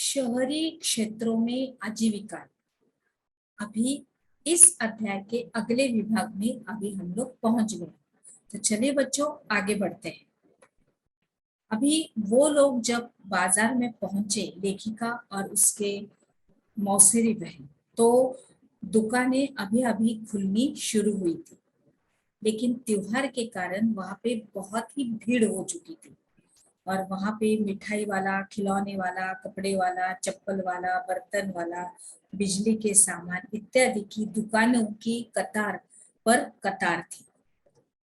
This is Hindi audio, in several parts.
शहरी क्षेत्रों में आजीविका। अभी इस अध्याय के अगले विभाग में अभी हम लोग पहुंच गए। तो चलिए बच्चों आगे बढ़ते हैं। अभी वो लोग जब बाजार में पहुंचे, लेखिका और उसके मौसेरी बहन, तो दुकानें अभी अभी खुलनी शुरू हुई थी, लेकिन त्योहार के कारण वहां पे बहुत ही भीड़ हो चुकी थी। और वहां पे मिठाई वाला, खिलौने वाला, कपड़े वाला, चप्पल वाला, बर्तन वाला, बिजली के सामान इत्यादि की दुकानों की कतार पर कतार थी।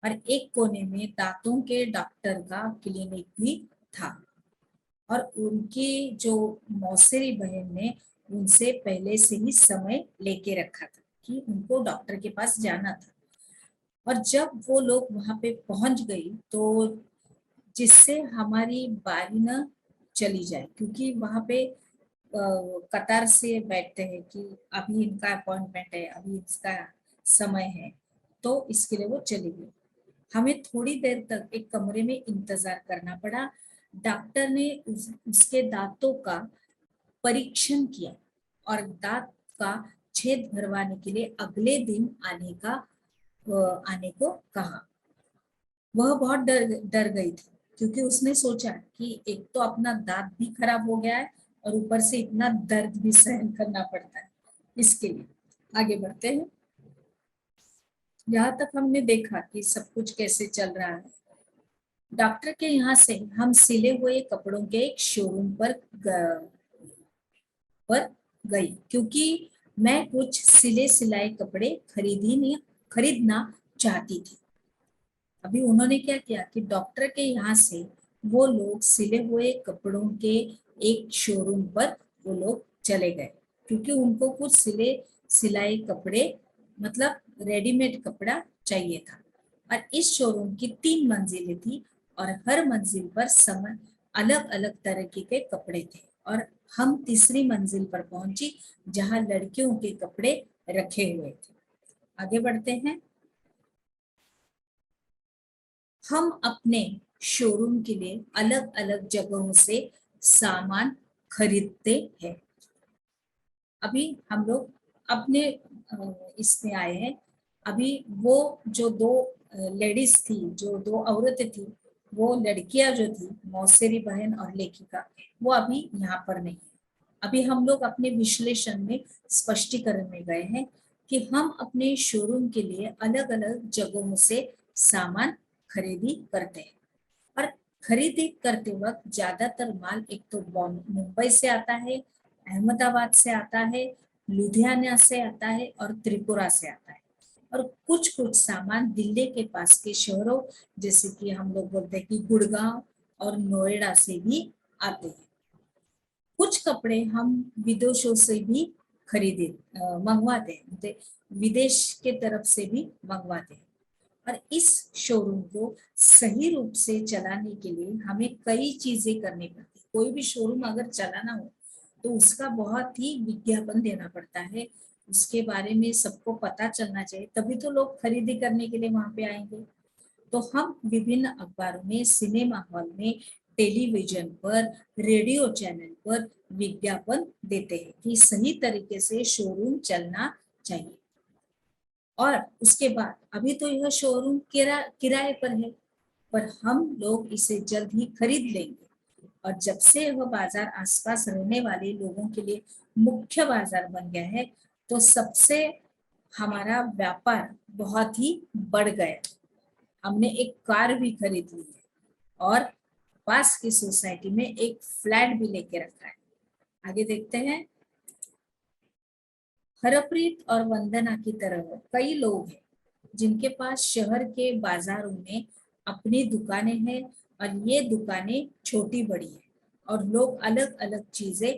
और एक कोने में दांतों के डॉक्टर का क्लिनिक भी था। और उनकी जो मौसेरी बहन ने उनसे पहले से ही समय लेके रखा था कि उनको डॉक्टर के पास जाना था। और जब वो लोग वहां पे पहुंच गई, तो जिससे हमारी बारी न चली जाए, क्योंकि वहां पे कतार से बैठते हैं कि अभी इनका अपॉइंटमेंट है, अभी इसका समय है, तो इसके लिए वो चली गई। हमें थोड़ी देर तक एक कमरे में इंतजार करना पड़ा। डॉक्टर ने उसके दांतों का परीक्षण किया और दांत का छेद भरवाने के लिए अगले दिन आने को कहा। वह बहुत डर गई थी, क्योंकि उसने सोचा कि एक तो अपना दांत भी खराब हो गया है और ऊपर से इतना दर्द भी सहन करना पड़ता है। इसके लिए आगे बढ़ते हैं। यहाँ तक हमने देखा कि सब कुछ कैसे चल रहा है। डॉक्टर के यहाँ से हम सिले हुए कपड़ों के एक शोरूम पर गई, क्योंकि मैं कुछ सिले सिलाए कपड़े खरीदना चाहती थी। अभी उन्होंने क्या किया कि डॉक्टर के यहाँ से वो लोग सिले हुए कपड़ों के एक शोरूम पर वो लोग चले गए, क्योंकि उनको कुछ सिलाई कपड़े, मतलब रेडीमेड कपड़ा चाहिए था। और इस शोरूम की 3 मंजिलें थी और हर मंजिल पर समय अलग अलग तरह के कपड़े थे। और हम तीसरी मंजिल पर पहुंची, जहां लड़कियों के कपड़े रखे हुए थे। आगे बढ़ते हैं। हम अपने शोरूम के लिए अलग अलग जगहों से सामान खरीदते हैं। अभी हम लोग अपने इसमें आए हैं। अभी वो जो दो लेडीज थी, जो दो औरतें थी, वो लड़कियां जो थी, मौसेरी बहन और लेखिका, वो अभी यहाँ पर नहीं है। अभी हम लोग अपने विश्लेषण में स्पष्टीकरण में गए हैं कि हम अपने शोरूम के लिए अलग अलग जगहों से सामान खरीदी करते हैं। और खरीदी करते वक्त ज्यादातर माल एक तो मुंबई से आता है, अहमदाबाद से आता है, लुधियाना से आता है और त्रिपुरा से आता है। और कुछ कुछ सामान दिल्ली के पास के शहरों, जैसे कि हम लोग बोलते हैं कि गुड़गांव और नोएडा से भी आते हैं। कुछ कपड़े हम विदेशों से भी मंगवाते हैं, मतलब विदेश के तरफ से भी मंगवाते हैं। और इस शोरूम को सही रूप से चलाने के लिए हमें कई चीजें करनी पड़ती है। कोई भी शोरूम अगर चलाना हो तो उसका बहुत ही विज्ञापन देना पड़ता है, उसके बारे में सबको पता चलना चाहिए, तभी तो लोग खरीदी करने के लिए वहां पे आएंगे। तो हम विभिन्न अखबारों में, सिनेमा हॉल में, टेलीविजन पर, रेडियो चैनल पर विज्ञापन देते हैं कि सही तरीके से शोरूम चलना चाहिए। और उसके बाद अभी तो यह शोरूम किराए पर है, पर हम लोग इसे जल्द ही खरीद लेंगे। और जब से यह बाजार आसपास रहने वाले लोगों के लिए मुख्य बाजार बन गया है, तो सबसे हमारा व्यापार बहुत ही बढ़ गया। हमने एक कार भी खरीद ली है और पास की सोसाइटी में एक फ्लैट भी लेके रखा है। आगे देखते हैं। हरप्रीत और वंदना की तरह कई लोग हैं जिनके पास शहर के बाजारों में अपनी दुकानें हैं। और ये दुकानें छोटी बड़ी हैं और लोग अलग अलग चीजें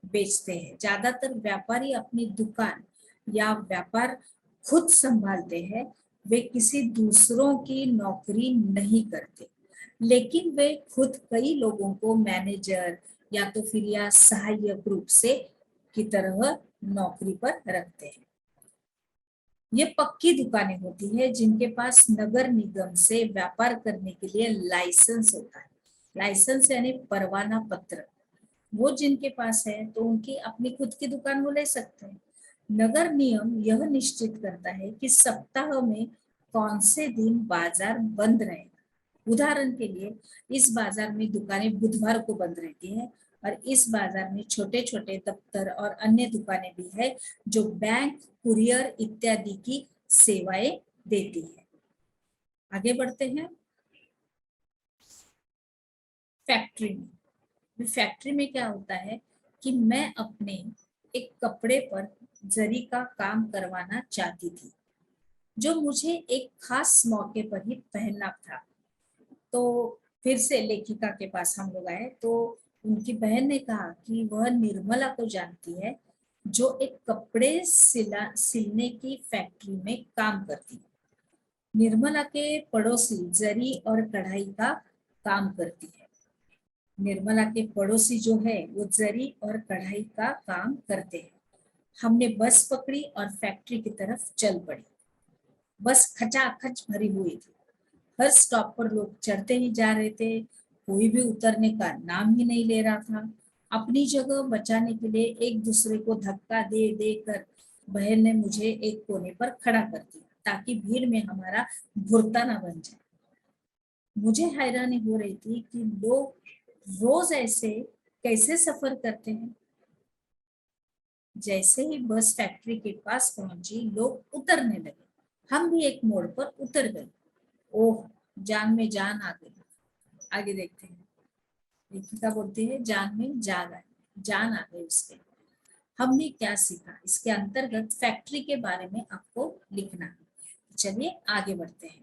बेचते हैं। ज्यादातर व्यापारी अपनी दुकान या व्यापार खुद संभालते हैं। वे किसी दूसरों की नौकरी नहीं करते, लेकिन वे खुद कई लोगों को मैनेजर या तो फिर या सहायक रूप से की तरह नौकरी पर रखते हैं। ये पक्की दुकानें होती है जिनके पास नगर निगम से व्यापार करने के लिए लाइसेंस होता है। लाइसेंस यानी परवाना पत्र। वो जिनके पास है तो उनकी अपनी खुद की दुकान वो ले सकते हैं। नगर नियम यह निश्चित करता है कि सप्ताह में कौन से दिन बाजार बंद रहेगा। उदाहरण के लिए इस बाजार में दुकानें बुधवार को बंद रहती है और इस बाजार में छोटे छोटे दफ्तर और अन्य दुकानें भी है जो बैंक, कुरियर इत्यादि की सेवाएं देती है। आगे बढ़ते हैं। फैक्ट्री में, फैक्ट्री में क्या होता है कि मैं अपने एक कपड़े पर जरी का काम करवाना चाहती थी जो मुझे एक खास मौके पर ही पहनना था। तो फिर से लेखिका के पास हम लोग आए तो उनकी बहन ने कहा कि वह निर्मला को जानती है जो एक कपड़े सिलने की फैक्ट्री में काम करती है। निर्मला के पड़ोसी जरी और कढ़ाई का काम करती है। निर्मला के पड़ोसी जो है वो जरी और कढ़ाई का काम करते हैं। हमने बस पकड़ी और फैक्ट्री की तरफ चल पड़ी। बस खचाखच भरी हुई थी। हर स्टॉप पर लोग चढ़ते ही जा रहे थे, कोई भी उतरने का नाम ही नहीं ले रहा था। अपनी जगह बचाने के लिए एक दूसरे को धक्का दे दे कर बहन ने मुझे एक कोने पर खड़ा कर दिया ताकि भीड़ में हमारा भुरता ना बन जाए। मुझे हैरानी हो रही थी कि लोग रोज ऐसे कैसे सफर करते हैं। जैसे ही बस फैक्ट्री के पास पहुंची लोग उतरने लगे। हम भी एक मोड़ पर उतर गए। ओह, जान में जान आ गई। आगे देखते हैं। लेखिका बोलती है जान में जान आई, जान आ गई उसके। हमने क्या सीखा, इसके अंतर्गत फैक्ट्री के बारे में आपको लिखना है। चलिए आगे बढ़ते हैं।